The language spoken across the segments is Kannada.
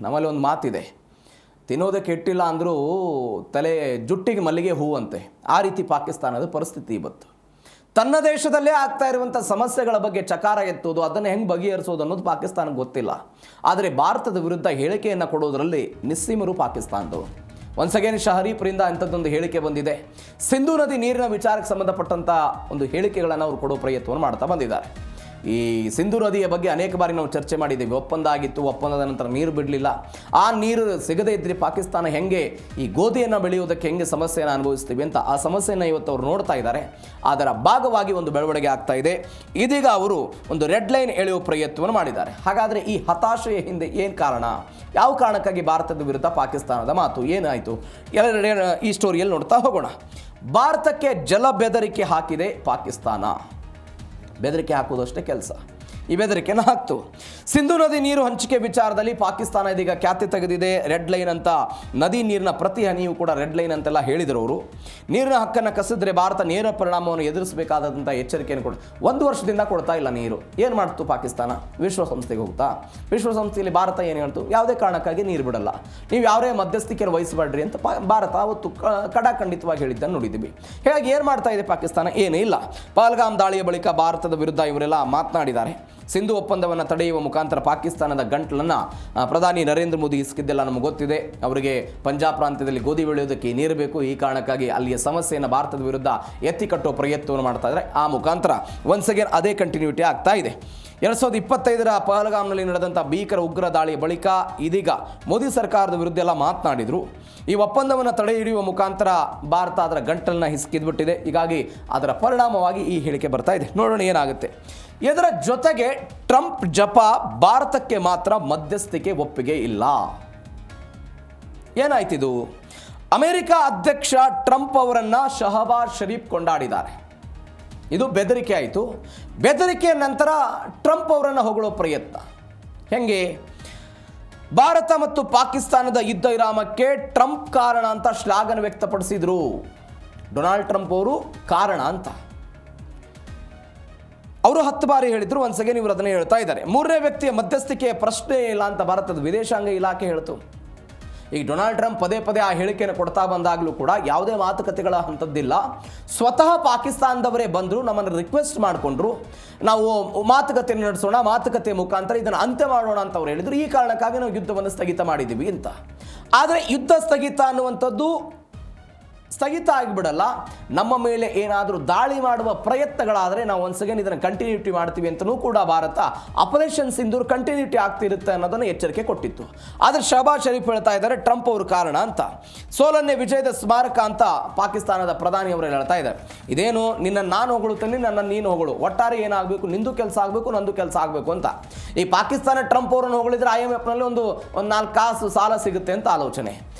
ನಮ್ಮಲ್ಲಿ ಒಂದು ಮಾತಿದೆ, ತಿನ್ನೋದಕ್ಕೆ ಇಟ್ಟಿಲ್ಲ ಅಂದರೂ ತಲೆ ಜುಟ್ಟಿಗೆ ಮಲ್ಲಿಗೆ ಹೂವಂತೆ. ಆ ರೀತಿ ಪಾಕಿಸ್ತಾನದ ಪರಿಸ್ಥಿತಿ ಇವತ್ತು. ತನ್ನ ದೇಶದಲ್ಲೇ ಆಗ್ತಾ ಇರುವಂಥ ಸಮಸ್ಯೆಗಳ ಬಗ್ಗೆ ಚಕಾರ ಎತ್ತೋದು, ಅದನ್ನು ಹೆಂಗೆ ಬಗೆಹರಿಸೋದು ಅನ್ನೋದು ಪಾಕಿಸ್ತಾನಕ್ಕೆ ಗೊತ್ತಿಲ್ಲ. ಆದರೆ ಭಾರತದ ವಿರುದ್ಧ ಹೇಳಿಕೆಯನ್ನು ಕೊಡೋದರಲ್ಲಿ ನಿಸ್ಸೀಮರು ಪಾಕಿಸ್ತಾನದವರು. ಒನ್ಸ್ ಅಗೇನ್ ಶಹರೀಫ್ರಿಂದ ಅಂಥದ್ದೊಂದು ಹೇಳಿಕೆ ಬಂದಿದೆ. ಸಿಂಧೂ ನದಿ ನೀರಿನ ವಿಚಾರಕ್ಕೆ ಸಂಬಂಧಪಟ್ಟಂಥ ಒಂದು ಹೇಳಿಕೆಗಳನ್ನು ಅವರು ಕೊಡೋ ಪ್ರಯತ್ನವನ್ನು ಮಾಡ್ತಾ ಬಂದಿದ್ದಾರೆ. ಈ ಸಿಂಧೂ ನದಿಯ ಬಗ್ಗೆ ಅನೇಕ ಬಾರಿ ನಾವು ಚರ್ಚೆ ಮಾಡಿದ್ದೀವಿ. ಒಪ್ಪಂದ ಆಗಿತ್ತು, ಒಪ್ಪಂದದ ನಂತರ ನೀರು ಬಿಡಲಿಲ್ಲ. ಆ ನೀರು ಸಿಗದೇ ಇದ್ದರೆ ಪಾಕಿಸ್ತಾನ ಹೆಂಗೆ ಈ ಗೋಧಿಯನ್ನು ಬೆಳೆಯುವುದಕ್ಕೆ ಹೆಂಗೆ ಸಮಸ್ಯೆಯನ್ನು ಅನುಭವಿಸ್ತೀವಿ ಅಂತ ಆ ಸಮಸ್ಯೆಯನ್ನು ಇವತ್ತು ಅವರು ನೋಡ್ತಾ ಇದ್ದಾರೆ. ಅದರ ಭಾಗವಾಗಿ ಒಂದು ಬೆಳವಣಿಗೆ ಆಗ್ತಾ ಇದೆ. ಇದೀಗ ಅವರು ಒಂದು ರೆಡ್ ಲೈನ್ ಎಳೆಯುವ ಪ್ರಯತ್ನವನ್ನು ಮಾಡಿದ್ದಾರೆ. ಹಾಗಾದರೆ ಈ ಹತಾಶೆಯ ಹಿಂದೆ ಏನು ಕಾರಣ? ಯಾವ ಕಾರಣಕ್ಕಾಗಿ ಭಾರತದ ವಿರುದ್ಧ ಪಾಕಿಸ್ತಾನದ ಮಾತು ಏನಾಯಿತು? ಈ ಸ್ಟೋರಿಯಲ್ಲಿ ನೋಡ್ತಾ ಹೋಗೋಣ. ಭಾರತಕ್ಕೆ ಜಲ ಬೆದರಿಕೆ ಹಾಕಿದೆ ಪಾಕಿಸ್ತಾನ. ಬೆದರಿಕೆ ಹಾಕೋದಷ್ಟೇ ಕೆಲಸ. ಈ ಬೆದರಿಕೆನ ಹಾಕ್ತು. ಸಿಂಧೂ ನದಿ ನೀರು ಹಂಚಿಕೆ ವಿಚಾರದಲ್ಲಿ ಪಾಕಿಸ್ತಾನ ಇದೀಗ ಖ್ಯಾತಿ ತೆಗೆದಿದೆ. ರೆಡ್ ಲೈನ್ ಅಂತ, ನದಿ ನೀರಿನ ಪ್ರತಿ ಹನಿಯೂ ಕೂಡ ರೆಡ್ ಲೈನ್ ಅಂತೆಲ್ಲ ಹೇಳಿದರು ಅವರು. ನೀರಿನ ಹಕ್ಕನ್ನು ಕಸಿದ್ರೆ ಭಾರತ ನೇರ ಪರಿಣಾಮವನ್ನು ಎದುರಿಸಬೇಕಾದಂಥ ಎಚ್ಚರಿಕೆಯನ್ನು ಒಂದು ವರ್ಷದಿಂದ ಕೊಡ್ತಾ ಇಲ್ಲ ನೀರು. ಏನು ಮಾಡ್ತು ಪಾಕಿಸ್ತಾನ? ವಿಶ್ವಸಂಸ್ಥೆಗೆ ಹೋಗ್ತಾ. ವಿಶ್ವಸಂಸ್ಥೆಯಲ್ಲಿ ಭಾರತ ಏನು ಹೇಳ್ತು? ಯಾವುದೇ ಕಾರಣಕ್ಕಾಗಿ ನೀರು ಬಿಡಲ್ಲ, ನೀವು ಯಾವುದೇ ಮಧ್ಯಸ್ಥಿಕೆಯನ್ನು ವಹಿಸಬೇಡ್ರಿ ಅಂತ ಭಾರತ ಅವತ್ತು ಕಡಾಖಂಡಿತವಾಗಿ ಹೇಳಿದ್ದನ್ನು ನೋಡಿದ್ದೀವಿ. ಹೀಗಾಗಿ ಏನು ಮಾಡ್ತಾ ಇದೆ ಪಾಕಿಸ್ತಾನ? ಏನೂ ಇಲ್ಲ. ಪಹಲ್ಗಾಮ್ ದಾಳಿಯ ಬಳಿಕ ಭಾರತದ ವಿರುದ್ಧ ಇವರೆಲ್ಲ ಮಾತನಾಡಿದ್ದಾರೆ. ಸಿಂಧು ಒಪ್ಪಂದವನ್ನು ತಡೆಯುವ ಮುಖಾಂತರ ಪಾಕಿಸ್ತಾನದ ಗಂಟಲನ್ನು ಪ್ರಧಾನಿ ನರೇಂದ್ರ ಮೋದಿ ಇಸ್ಕಿದ್ದೆಲ್ಲ ನಮಗೆ ಗೊತ್ತಿದೆ. ಅವರಿಗೆ ಪಂಜಾಬ್ ಪ್ರಾಂತ್ಯದಲ್ಲಿ ಗೋಧಿ ಬೆಳೆಯೋದಕ್ಕೆ ನೀರು ಬೇಕು. ಈ ಕಾರಣಕ್ಕಾಗಿ ಅಲ್ಲಿಯ ಸಮಸ್ಯೆಯನ್ನು ಭಾರತದ ವಿರುದ್ಧ ಎತ್ತಿ ಕಟ್ಟುವ ಪ್ರಯತ್ನವನ್ನು ಮಾಡ್ತಾ ಇದ್ದಾರೆ. ಆ ಮುಖಾಂತರ ಒನ್ಸ್ ಅಗೇನ್ ಅದೇ ಕಂಟಿನ್ಯೂಟಿ ಆಗ್ತಾ ಇದೆ. 2025 ಪಹಲ್ಗಾಮ್ನಲ್ಲಿ ನಡೆದಂಥ ಭೀಕರ ಉಗ್ರ ದಾಳಿಯ ಬಳಿಕ ಇದೀಗ ಮೋದಿ ಸರ್ಕಾರದ ವಿರುದ್ಧ ಎಲ್ಲ ಮಾತನಾಡಿದರು. ಈ ಒಪ್ಪಂದವನ್ನು ತಡೆ ಹಿಡಿಯುವ ಮುಖಾಂತರ ಭಾರತ ಅದರ ಗಂಟಲನ್ನು ಹಿಸ್ಕಿದ್ಬಿಟ್ಟಿದೆ. ಹೀಗಾಗಿ ಅದರ ಪರಿಣಾಮವಾಗಿ ಈ ಹೇಳಿಕೆ ಬರ್ತಾ ಇದೆ. ನೋಡೋಣ ಏನಾಗುತ್ತೆ. ಇದರ ಜೊತೆಗೆ ಟ್ರಂಪ್ ಜಪ, ಭಾರತಕ್ಕೆ ಮಾತ್ರ ಮಧ್ಯಸ್ಥಿಕೆ ಒಪ್ಪಿಗೆ ಇಲ್ಲ. ಏನಾಯ್ತಿದು? ಅಮೆರಿಕ ಅಧ್ಯಕ್ಷ ಟ್ರಂಪ್ ಅವರನ್ನು ಶಹಬಾಜ್ ಶರೀಫ್ ಕೊಂಡಾಡಿದ್ದಾರೆ. ಇದು ಬೆದರಿಕೆ ಆಯಿತು. ಬೆದರಿಕೆಯ ನಂತರ ಟ್ರಂಪ್ ಅವರನ್ನು ಹೊಗಳೋ ಪ್ರಯತ್ನ. ಹೆಂಗೆ? ಭಾರತ ಮತ್ತು ಪಾಕಿಸ್ತಾನದ ಯುದ್ಧ ವಿರಾಮಕ್ಕೆ ಟ್ರಂಪ್ ಕಾರಣ ಅಂತ ಶ್ಲಾಘನೆ ವ್ಯಕ್ತಪಡಿಸಿದ್ರು. ಡೊನಾಲ್ಡ್ ಟ್ರಂಪ್ ಅವರು ಕಾರಣ ಅಂತ ಅವರು 10 ಬಾರಿ ಹೇಳಿದ್ರು. ಒನ್ಸ್ ಅಗೇನ್ ಇವರು ಅದನ್ನೇ ಹೇಳ್ತಾ ಇದ್ದಾರೆ. ಮೂರನೇ ವ್ಯಕ್ತಿಯ ಮಧ್ಯಸ್ಥಿಕೆಯ ಪ್ರಶ್ನೆ ಇಲ್ಲ ಅಂತ ಭಾರತದ ವಿದೇಶಾಂಗ ಇಲಾಖೆ ಹೇಳ್ತು. ಈಗ ಡೊನಾಲ್ಡ್ ಟ್ರಂಪ್ ಪದೇ ಪದೇ ಆ ಹೇಳಿಕೆಯನ್ನು ಕೊಡ್ತಾ ಬಂದಾಗಲೂ ಕೂಡ ಯಾವುದೇ ಮಾತುಕತೆಗಳ ಹಂತದ್ದಿಲ್ಲ. ಸ್ವತಃ ಪಾಕಿಸ್ತಾನದವರೇ ಬಂದರು, ನಮ್ಮನ್ನು ರಿಕ್ವೆಸ್ಟ್ ಮಾಡಿಕೊಂಡ್ರು, ನಾವು ಮಾತುಕತೆಯನ್ನು ನಡೆಸೋಣ, ಮಾತುಕತೆ ಮುಖಾಂತರ ಇದನ್ನು ಅಂತ್ಯ ಮಾಡೋಣ ಅಂತ ಅವ್ರು ಹೇಳಿದರು. ಈ ಕಾರಣಕ್ಕಾಗಿ ನಾವು ಯುದ್ಧವನ್ನು ಸ್ಥಗಿತ ಮಾಡಿದ್ದೀವಿ ಅಂತ. ಆದರೆ ಯುದ್ಧ ಸ್ಥಗಿತ ಅನ್ನುವಂಥದ್ದು ಸ್ಥಗಿತ ಆಗಿಬಿಡಲ್ಲ. ನಮ್ಮ ಮೇಲೆ ಏನಾದರೂ ದಾಳಿ ಮಾಡುವ ಪ್ರಯತ್ನಗಳಾದರೆ ನಾವು ಒನ್ಸ್ ಅಗೇನ್ ಇದನ್ನು ಕಂಟಿನ್ಯೂಟಿ ಮಾಡ್ತೀವಿ ಅಂತಲೂ ಕೂಡ ಭಾರತ ಆಪರೇಷನ್ ಸಿಂಧೂರ್ ಕಂಟಿನ್ಯೂಟಿ ಆಗ್ತಿರುತ್ತೆ ಅನ್ನೋದನ್ನು ಎಚ್ಚರಿಕೆ ಕೊಟ್ಟಿತ್ತು. ಆದರೆ ಶಹಬಾಜ್ ಶರೀಫ್ ಹೇಳ್ತಾ ಇದ್ದಾರೆ ಟ್ರಂಪ್ ಅವರು ಕಾರಣ ಅಂತ. ಸೋಲನ್ನೇ ವಿಜಯದ ಸ್ಮಾರಕ ಅಂತ ಪಾಕಿಸ್ತಾನದ ಪ್ರಧಾನಿ ಅವರು ಹೇಳ್ತಾ ಇದ್ದಾರೆ. ಇದೇನು, ನಿನ್ನನ್ನು ನಾನು ಹೊಗಳುತ್ತೇನೆ, ನನ್ನನ್ನು ನೀನು ಹೊಗಳು, ಒಟ್ಟಾರೆ ಏನಾಗಬೇಕು, ನಿಂದು ಕೆಲಸ ಆಗಬೇಕು, ನಂದು ಕೆಲಸ ಆಗಬೇಕು ಅಂತ. ಈ ಪಾಕಿಸ್ತಾನ ಟ್ರಂಪ್ ಅವರನ್ನು ಹೊಗಳಿದ್ರೆ IMFನಲ್ಲಿ ಒಂದು 4 ಕಾಸು ಸಾಲ ಸಿಗುತ್ತೆ ಅಂತ ಆಲೋಚನೆ.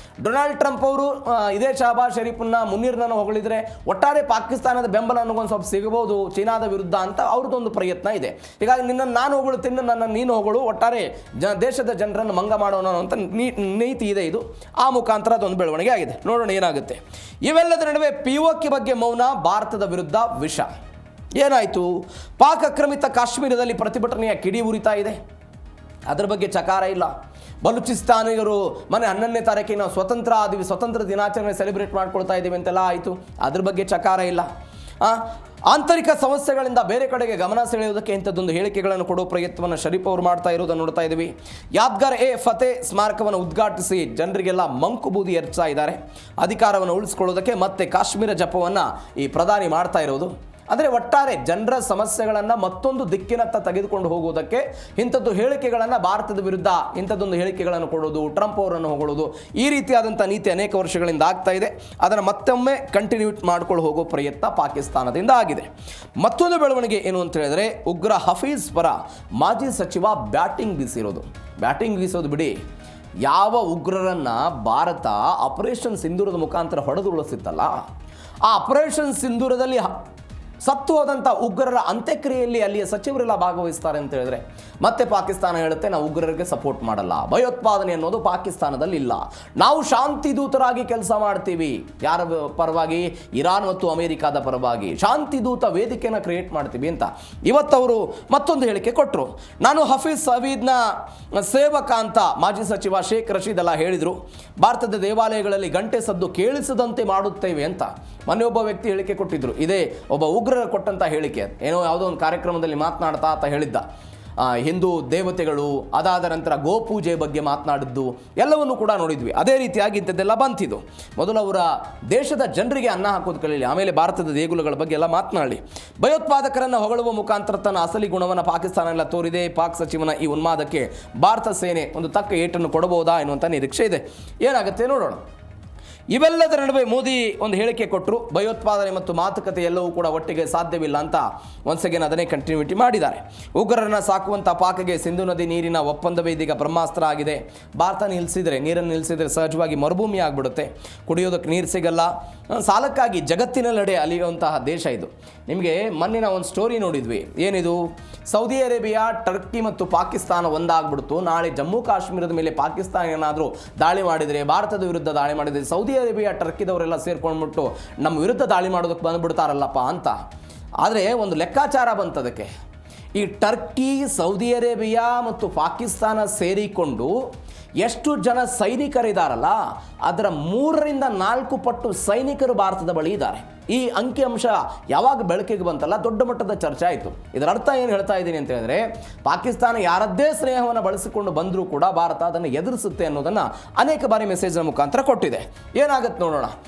ಡೊನಾಲ್ಡ್ ಟ್ರಂಪ್ ಅವರು ಇದೇ ಶಹಬಾಜ್ ಶರೀಫನ್ನ, ಮುನೀರ್ನನ್ನು ಹೊಗಳಿದ್ರೆ ಒಟ್ಟಾರೆ ಪಾಕಿಸ್ತಾನದ ಬೆಂಬಲ ಅನ್ನೋಗೊಂದು ಸ್ವಲ್ಪ ಸಿಗಬಹುದು ಚೀನಾದ ವಿರುದ್ಧ ಅಂತ ಅವ್ರದ್ದೊಂದು ಪ್ರಯತ್ನ ಇದೆ. ಹೀಗಾಗಿ ನಿನ್ನನ್ನು ನಾನು ಹೊಗಳುತ್ತೀನಿ, ನನ್ನನ್ನು ನೀನು ಹೊಗಳು, ಒಟ್ಟಾರೆ ದೇಶದ ಜನರನ್ನು ಮಂಗ ಮಾಡೋಣ ಅಂತ ನೀತಿ ಇದೆ. ಇದು ಆ ಮುಖಾಂತರ ಅದೊಂದು ಬೆಳವಣಿಗೆ ಆಗಿದೆ. ನೋಡೋಣ ಏನಾಗುತ್ತೆ. ಇವೆಲ್ಲದ ನಡುವೆ POK ಬಗ್ಗೆ ಮೌನ, ಭಾರತದ ವಿರುದ್ಧ ವಿಷ. ಏನಾಯಿತು? ಪಾಕ್ ಆಕ್ರಮಿತ ಕಾಶ್ಮೀರದಲ್ಲಿ ಪ್ರತಿಭಟನೆಯ ಕಿಡಿ ಉರಿತಾ ಇದೆ. ಅದರ ಬಗ್ಗೆ ಚಕಾರ ಇಲ್ಲ. ಬಲೂಚಿಸ್ತಾನಿಗರು ಮೊನ್ನೆ 11ನೇ ತಾರೀಕಿಗೆ ನಾವು ಸ್ವತಂತ್ರ ದಿನಾಚರಣೆ ಸೆಲೆಬ್ರೇಟ್ ಮಾಡ್ಕೊಳ್ತಾ ಇದ್ದೀವಿ ಅಂತೆಲ್ಲ ಆಯಿತು. ಅದ್ರ ಬಗ್ಗೆ ಚಕಾರ ಇಲ್ಲ. ಆಂತರಿಕ ಸಮಸ್ಯೆಗಳಿಂದ ಬೇರೆ ಕಡೆಗೆ ಗಮನ ಸೆಳೆಯುವುದಕ್ಕೆ ಇಂಥದ್ದೊಂದು ಹೇಳಿಕೆಗಳನ್ನು ಕೊಡೋ ಪ್ರಯತ್ನವನ್ನು ಶರೀಫ್ ಅವರು ಮಾಡ್ತಾ ಇರೋದನ್ನು ನೋಡ್ತಾ ಇದ್ದೀವಿ. ಯಾದ್ಗಾರ್ ಎ ಫತೆ ಸ್ಮಾರಕವನ್ನು ಉದ್ಘಾಟಿಸಿ ಜನರಿಗೆಲ್ಲ ಮಂಕು ಬೂದಿ ಎರಚ್ತಾ ಇದ್ದಾರೆ. ಅಧಿಕಾರವನ್ನು ಉಳಿಸ್ಕೊಳ್ಳೋದಕ್ಕೆ ಮತ್ತೆ ಕಾಶ್ಮೀರ ಜಪವನ್ನು ಈ ಪ್ರಧಾನಿ ಮಾಡ್ತಾ ಇರೋದು. ಅಂದರೆ ಒಟ್ಟಾರೆ ಜನರ ಸಮಸ್ಯೆಗಳನ್ನು ಮತ್ತೊಂದು ದಿಕ್ಕಿನತ್ತ ತೆಗೆದುಕೊಂಡು ಹೋಗುವುದಕ್ಕೆ ಇಂಥದ್ದು ಹೇಳಿಕೆಗಳನ್ನು, ಭಾರತದ ವಿರುದ್ಧ ಇಂಥದ್ದೊಂದು ಹೇಳಿಕೆಗಳನ್ನು ಕೊಡೋದು, ಟ್ರಂಪ್ ಅವರನ್ನು ಹೊಗಳೋದು, ಈ ರೀತಿಯಾದಂಥ ನೀತಿ ಅನೇಕ ವರ್ಷಗಳಿಂದ ಆಗ್ತಾ ಇದೆ. ಅದನ್ನು ಮತ್ತೊಮ್ಮೆ ಕಂಟಿನ್ಯೂಟ್ ಮಾಡ್ಕೊಂಡು ಹೋಗೋ ಪ್ರಯತ್ನ ಪಾಕಿಸ್ತಾನದಿಂದ ಆಗಿದೆ. ಮತ್ತೊಂದು ಬೆಳವಣಿಗೆ ಏನು ಅಂತ ಹೇಳಿದ್ರೆ, ಉಗ್ರ ಹಫೀಜ್ ಪರ ಮಾಜಿ ಸಚಿವ ಬ್ಯಾಟಿಂಗ್ ಬೀಸಿರೋದು. ಬ್ಯಾಟಿಂಗ್ ಬೀಸೋದು ಬಿಡಿ, ಯಾವ ಉಗ್ರರನ್ನು ಭಾರತ ಆಪರೇಷನ್ ಸಿಂಧೂರದ ಮುಖಾಂತರ ಹೊಡೆದು ಉಳಿಸಿತ್ತಲ್ಲ, ಆ ಆಪರೇಷನ್ ಸಿಂಧೂರದಲ್ಲಿ ಸತ್ತು ಹೋದಂಥ ಉಗ್ರರ ಅಂತ್ಯಕ್ರಿಯೆಯಲ್ಲಿ ಅಲ್ಲಿಯ ಸಚಿವರೆಲ್ಲ ಭಾಗವಹಿಸ್ತಾರೆ ಅಂತ ಹೇಳಿದ್ರೆ ಮತ್ತೆ ಪಾಕಿಸ್ತಾನ ಹೇಳುತ್ತೆ ನಾವು ಉಗ್ರರಿಗೆ ಸಪೋರ್ಟ್ ಮಾಡಲ್ಲ, ಭಯೋತ್ಪಾದನೆ ಅನ್ನೋದು ಪಾಕಿಸ್ತಾನದಲ್ಲಿ ಇಲ್ಲ, ನಾವು ಶಾಂತಿ ದೂತರಾಗಿ ಕೆಲಸ ಮಾಡ್ತೀವಿ. ಯಾರ ಪರವಾಗಿ? ಇರಾನ್ ಮತ್ತು ಅಮೆರಿಕಾದ ಪರವಾಗಿ ಶಾಂತಿ ದೂತ ವೇದಿಕೆಯನ್ನು ಕ್ರಿಯೇಟ್ ಮಾಡ್ತೀವಿ ಅಂತ ಇವತ್ತವರು ಮತ್ತೊಂದು ಹೇಳಿಕೆ ಕೊಟ್ಟರು. ನಾನು ಹಫೀಜ್ ಸವೀದ್ನ ಸೇವಕ ಅಂತ ಮಾಜಿ ಸಚಿವ ಶೇಖ್ ರಶೀದ್ ಎಲ್ಲ ಹೇಳಿದರು. ಭಾರತದ ದೇವಾಲಯಗಳಲ್ಲಿ ಗಂಟೆ ಸದ್ದು ಕೇಳಿಸದಂತೆ ಮಾಡುತ್ತೇವೆ ಅಂತ ಮೊನ್ನೆ ಒಬ್ಬ ವ್ಯಕ್ತಿ ಹೇಳಿಕೆ ಕೊಟ್ಟಿದ್ರು. ಇದೇ ಒಬ್ಬ ಉಗ್ರರ ಕೊಟ್ಟಂಥ ಹೇಳಿಕೆ. ಏನೋ ಯಾವುದೋ ಒಂದು ಕಾರ್ಯಕ್ರಮದಲ್ಲಿ ಮಾತನಾಡ್ತಾ ಆತ ಹೇಳಿದ್ದ, ಹಿಂದೂ ದೇವತೆಗಳು, ಅದಾದ ನಂತರ ಗೋಪೂಜೆ ಬಗ್ಗೆ ಮಾತನಾಡಿದ್ದು ಎಲ್ಲವನ್ನು ಕೂಡ ನೋಡಿದ್ವಿ. ಅದೇ ರೀತಿಯಾಗಿ ಇಂಥದ್ದೆಲ್ಲ ಬಂತಿದ್ದು. ಮೊದಲು ಅವರ ದೇಶದ ಜನರಿಗೆ ಅನ್ನ ಹಾಕೋದು ಕಲೀಲಿ, ಆಮೇಲೆ ಭಾರತದ ದೇಗುಲಗಳ ಬಗ್ಗೆ ಎಲ್ಲ ಮಾತನಾಡಿ. ಭಯೋತ್ಪಾದಕರನ್ನು ಹೊಗಳುವ ಮುಖಾಂತರ ತನ್ನ ಅಸಲಿ ಗುಣವನ್ನು ಪಾಕಿಸ್ತಾನ ಎಲ್ಲ ತೋರಿದೆ. ಪಾಕ್ ಸಚಿವನ ಈ ಉನ್ಮಾದಕ್ಕೆ ಭಾರತ ಸೇನೆ ಒಂದು ತಕ್ಕ ಏಟನ್ನು ಕೊಡಬಹುದಾ ಎನ್ನುವಂಥ ನಿರೀಕ್ಷೆ ಇದೆ. ಏನಾಗುತ್ತೆ ನೋಡೋಣ. ಇವೆಲ್ಲದರ ನಡುವೆ ಮೋದಿ ಒಂದು ಹೇಳಿಕೆ ಕೊಟ್ಟರು. ಭಯೋತ್ಪಾದನೆ ಮತ್ತು ಮಾತುಕತೆ ಎಲ್ಲವೂ ಕೂಡ ಒಟ್ಟಿಗೆ ಸಾಧ್ಯವಿಲ್ಲ ಅಂತ ಒನ್ಸ್ ಅಗೇನ್ ಅದನ್ನೇ ಕಂಟಿನ್ಯೂಟಿ ಮಾಡಿದ್ದಾರೆ. ಉಗ್ರರನ್ನು ಸಾಕುವಂಥ ಪಾಕ್ಗೆ ಸಿಂಧು ನದಿ ನೀರಿನ ಒಪ್ಪಂದವೇ ಇದೀಗ ಬ್ರಹ್ಮಾಸ್ತ್ರ ಆಗಿದೆ. ಭಾರತ ನೀರನ್ನು ನಿಲ್ಲಿಸಿದರೆ ಸಹಜವಾಗಿ ಮರುಭೂಮಿ ಆಗಿಬಿಡುತ್ತೆ, ಕುಡಿಯೋದಕ್ಕೆ ನೀರು ಸಿಗಲ್ಲ. ಸಾಲಕ್ಕಾಗಿ ಜಗತ್ತಿನೆಲ್ಲೆಡೆ ಅಲಿಯುವಂತಹ ದೇಶ ಇದು. ನಿಮಗೆ ಮೊನ್ನೆ ನಾವು ಒಂದು ಸ್ಟೋರಿ ನೋಡಿದ್ವಿ. ಏನಿದು? ಸೌದಿ ಅರೇಬಿಯಾ, ಟರ್ಕಿ ಮತ್ತು ಪಾಕಿಸ್ತಾನ ಒಂದಾಗ್ಬಿಡ್ತು. ನಾಳೆ ಜಮ್ಮು ಕಾಶ್ಮೀರದ ಮೇಲೆ ಪಾಕಿಸ್ತಾನ ಏನಾದರೂ ದಾಳಿ ಮಾಡಿದರೆ, ಭಾರತದ ವಿರುದ್ಧ ದಾಳಿ ಮಾಡಿದರೆ, ಸೌದಿ ಅರೇಬಿಯಾ ಟರ್ಕಿದವರೆಲ್ಲ ಸೇರ್ಕೊಂಡ್ಬಿಟ್ಟು ನಮ್ಮ ವಿರುದ್ಧ ದಾಳಿ ಮಾಡೋದಕ್ಕೆ ಬಂದುಬಿಡ್ತಾರಲ್ಲಪ್ಪ ಅಂತ. ಆದರೆ ಒಂದು ಲೆಕ್ಕಾಚಾರ ಬಂತದಕ್ಕೆ. ಈ ಟರ್ಕಿ, ಸೌದಿ ಅರೇಬಿಯಾ ಮತ್ತು ಪಾಕಿಸ್ತಾನ ಸೇರಿಕೊಂಡು ಎಷ್ಟು ಜನ ಸೈನಿಕರಿದ್ದಾರಲ್ಲ ಅದರ 3-4 ಪಟ್ಟು ಸೈನಿಕರು ಭಾರತದ ಬಳಿ ಇದ್ದಾರೆ. ಈ ಅಂಕಿಅಂಶ ಯಾವಾಗ ಬೆಳಕಿಗೆ ಬಂತಲ್ಲ ದೊಡ್ಡ ಮಟ್ಟದ ಚರ್ಚೆ ಆಯಿತು. ಇದರ ಅರ್ಥ ಏನು ಹೇಳ್ತಾ ಇದ್ದೀನಿ ಅಂತ ಹೇಳಿದ್ರೆ, ಪಾಕಿಸ್ತಾನ ಯಾರದ್ದೇ ಸ್ನೇಹವನ್ನು ಬಳಸಿಕೊಂಡು ಬಂದರೂ ಕೂಡ ಭಾರತ ಅದನ್ನು ಎದುರಿಸುತ್ತೆ ಅನ್ನೋದನ್ನು ಅನೇಕ ಬಾರಿ ಮೆಸೇಜ್ನ ಮುಖಾಂತರ ಕೊಟ್ಟಿದೆ. ಏನಾಗುತ್ತೆ ನೋಡೋಣ.